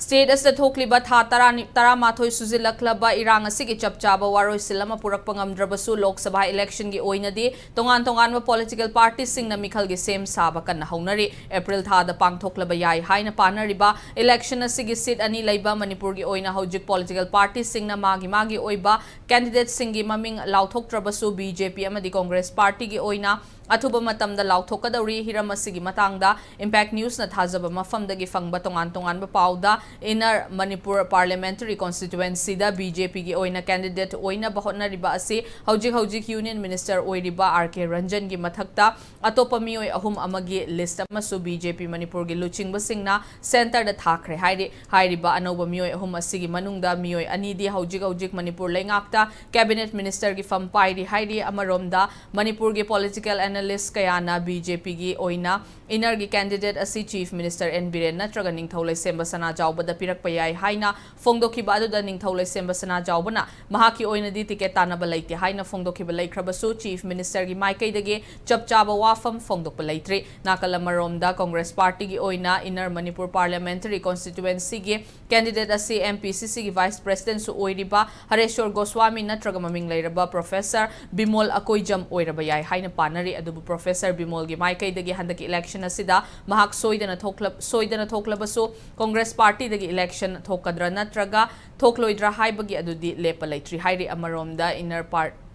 State as the Tokliba Taramathoi Suzilaklaba Irang Asiki Chapchaba Waro Silama Purakpangam Drabasu Lok Sabha election gi oinadi Tongan political parties sing na Mikhal gi same Sabakan Honari April Tha the Pang Toklaba Yai Haina Panariba election Asigi sit Ani Laiba Manipur gi oina Hojik political parties sing na Magi Oiba candidate Singi Maming Lautok Drabasu BJP Amadi Congress Party gi oina Atuba matamda lauthokadauri hiramasigi matangda Impact News na thajaba mafamdagi fangba tongan ba pauda Inner Manipur Parliamentary Constituency da BJP gi oina candidate oina bahotna riba ase hojik Union Minister oiriba RK Ranjan gi mathakta atopa mioi ahum amagi list amasu BJP Manipur gi luchingba singna center da thakre hairiba anoba mioi ahum asigi manungda mioi anidi hojik Manipur lengakta cabinet minister gi fampairi hairi amaromda Manipur gi political analyst kayana BJP gi oina inner gi candidate asi Chief Minister N Biren natraga ningthaulai semba sana jawbada pirak payai haina fongdoki ba aduda ningthaulai semba sana jawbana mahaki oina di ticket tanaba laite haina fongdoki ba laikrabasu Chief Minister gi maikai dage chapchaba wafam fongdok ba laitre nakala maromda Congress Party gi oina inner Manipur Parliamentary Constituency gi candidate asi MPCC gi Vice President su oiriba Hareshwar Goswami natraga maming lairaba Professor Bimol Akoijam oiraba yai haina panari adubu Professor Bimol gi maikai dage handaki election asida mahak soidana thoklabasu Congress Party dagi election thokadra natraga thokloidra haibagi adudi lepa laitri hairi amaromda inner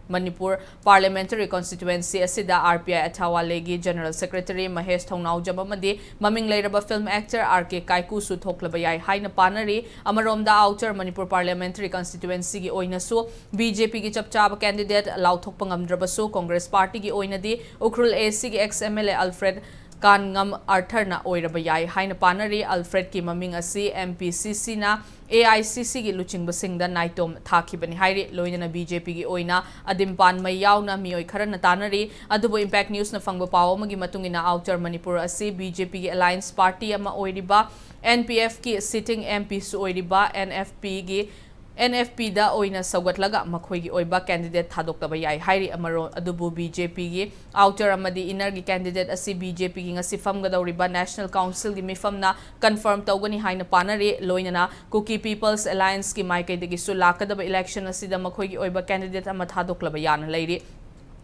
Manipur Parliamentary Constituency asida RPI Athawalegi General Secretary Mahesh Thongnau Jamamadi maming lairaba film actor RK Kaiku su thoklaba yai haina panari amaromda outer Manipur Parliamentary Constituency gi oinasu BJP gi chapchaba candidate lauthokpa ngamdrabasu Congress Party gi oinadi Ukrul AC gi ex MLA Alfred Kangam Arthurna oiraba yai haina panari Alfred ki maming asi MPCC na AICC gi luchingba singda naitom thakibani hairi loinana BJP gi oina adimpan mai yauna mioi kharana tanari adubo Impact News na fangba paw magi matungina outer Manipur asi BJP gi alliance party ama oiriba NPF ki sitting MP su oiriba NFP da oina sagatlaga makhoigi oiba candidate thadokta yai hairi amaro adubu BJP gi outer amadi inner gi candidate asi BJP gi ngasi famgadawriba National Council gi mifamna confirm tawgani haina panari loinana Cookie People's Alliance gi maikai degi su lakadaba election asida makhoigi oiba candidate ama thadoklaba yana lairi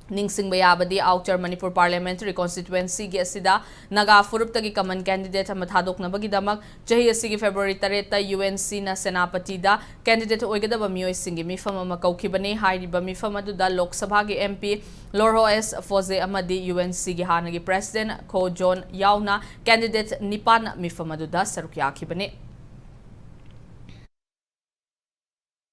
Ningsing Bayabadi outer Manipur Parliamentary Constituency gi asida Naga Furuptagi common candidate ama thadoknabagi damak chahi asigi February 3 UNC na Senapati da candidate oigadaba mioi singi mifam ama kaukibani hairiba mifam aduda Lok Sabha gi MP Lorho S Foze amadi UNC gi hanagi President Ko John Yauna candidate nipan mifam aduda saruk yakibani